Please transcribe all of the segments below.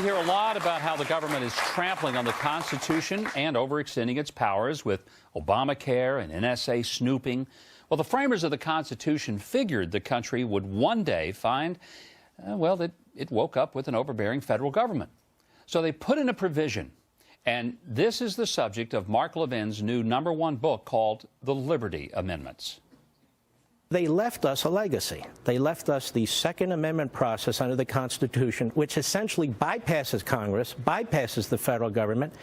hear a lot about how the government is trampling on the Constitution and overextending its powers with Obamacare and NSA snooping. Well, the framers of the Constitution figured the country would one day find, that it woke up with an overbearing federal government. So they put in a provision, and this is the subject of Mark Levin's new #1 book called The Liberty Amendments. They left us a legacy. They left us the Second Amendment process under the Constitution, which essentially bypasses Congress, bypasses the federal government,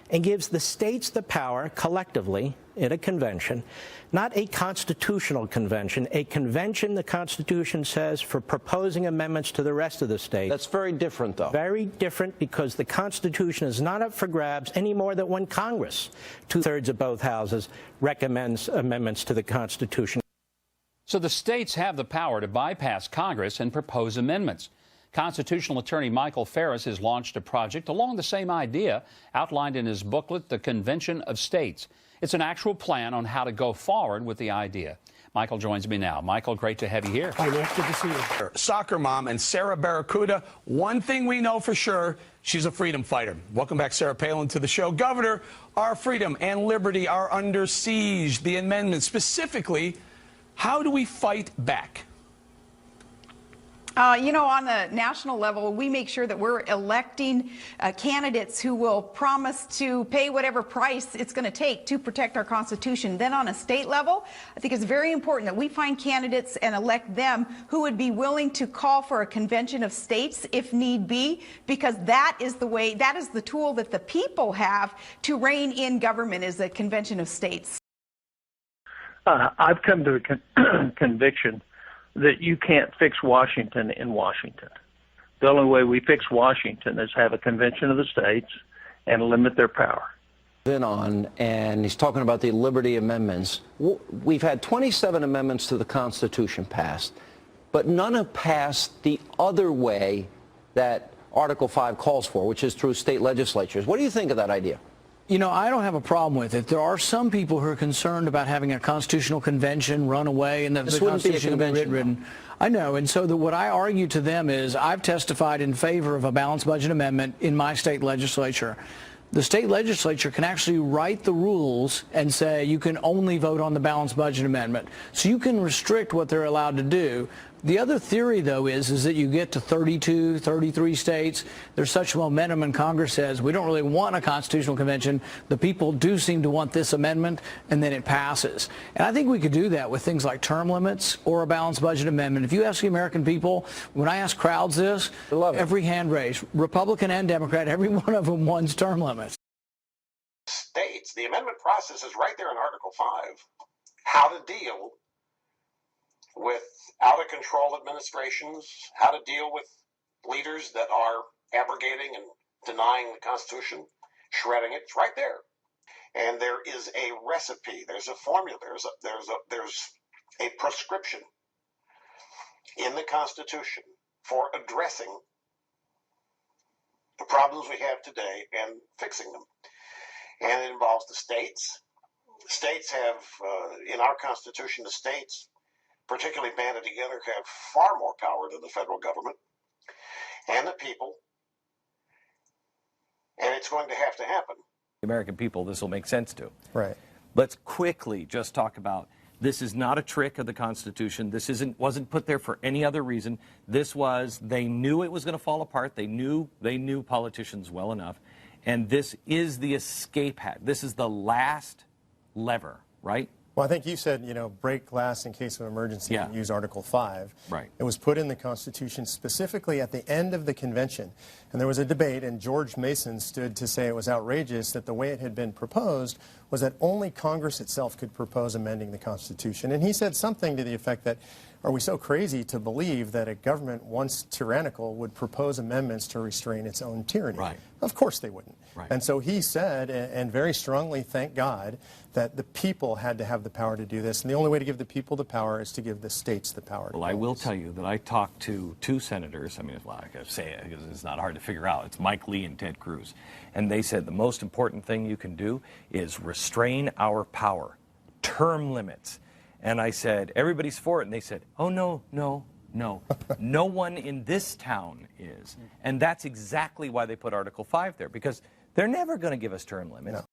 and gives the states the power collectively in a convention, not a constitutional convention, a convention, the Constitution says, for proposing amendments to the rest of the states. That's very different, though. Very different, because the Constitution is not up for grabs any more than when Congress, 2/3 of both houses, recommends amendments to the Constitution. So the states have the power to bypass Congress and propose amendments. Constitutional attorney Michael Farris has launched a project along the same idea outlined in his booklet, The Convention of States. It's an actual plan on how to go forward with the idea. Michael joins me now. Michael, great to have you here. Hi, Nick. Good to see you. Soccer mom and Sarah Barracuda. One thing we know for sure, she's a freedom fighter. Welcome back, Sarah Palin, to the show. Governor, our freedom and liberty are under siege. The amendment specifically, how do we fight back? On the national level, we make sure that we're electing candidates who will promise to pay whatever price it's going to take to protect our Constitution. Then on a state level, I think it's very important that we find candidates and elect them who would be willing to call for a convention of states if need be, because that is the way, that is the tool that the people have to rein in government, is a convention of states. I've come to a conviction that you can't fix Washington in Washington. The only way we fix Washington is have a convention of the states and limit their power. And he's talking about the Liberty Amendments. We've had 27 amendments to the Constitution passed, but none have passed the other way that Article 5 calls for, which is through state legislatures. What do you think of that idea? You know, I don't have a problem with it. There are some people who are concerned about having a constitutional convention run away and the Constitution be written. I know, and so what I argue to them is I've testified in favor of a balanced budget amendment in my state legislature. The state legislature can actually write the rules and say you can only vote on the balanced budget amendment. So you can restrict what they're allowed to do. The other theory, though, is that you get to 32, 33 states. There's such momentum, and Congress says we don't really want a constitutional convention. The people do seem to want this amendment, and then it passes. And I think we could do that with things like term limits or a balanced budget amendment. If you ask the American people, when I ask crowds this, every hand raised, Republican and Democrat, every one of them wants term limits. States, the amendment process is right there in Article 5. How to deal with out-of-control administrations, how to deal with leaders that are abrogating and denying the Constitution, shredding it. It's right there. And there is a recipe, there's a formula, there's a prescription in the Constitution for addressing the problems we have today and fixing them. And it involves the states. States have, in our Constitution, the states, particularly banded together, have far more power than the federal government and the people, and it's going to have to happen. The American people, this will make sense to. Right. Let's quickly just talk about, this is not a trick of the Constitution. This wasn't put there for any other reason. This was, they knew it was going to fall apart. They knew politicians well enough, and this is the escape hatch. This is the last lever, right? Well, I think you said, break glass in case of emergency and use Article 5. Right. It was put in the Constitution specifically at the end of the convention. And there was a debate, and George Mason stood to say it was outrageous that the way it had been proposed was that only Congress itself could propose amending the Constitution. And he said something to the effect that, are we so crazy to believe that a government once tyrannical would propose amendments to restrain its own tyranny? Right. Of course they wouldn't. Right. And so he said, and very strongly, thank God, that the people had to have the power to do this. And the only way to give the people the power is to give the states the power. Well, I will tell you that I talked to two senators. I mean, well, I can say it because it's not hard to figure out. It's Mike Lee and Ted Cruz. And they said the most important thing you can do is restrain our power, term limits. And I said, everybody's for it. And they said, oh, no, No, no one in this town is. And that's exactly why they put Article 5 there, because they're never going to give us term limits. No.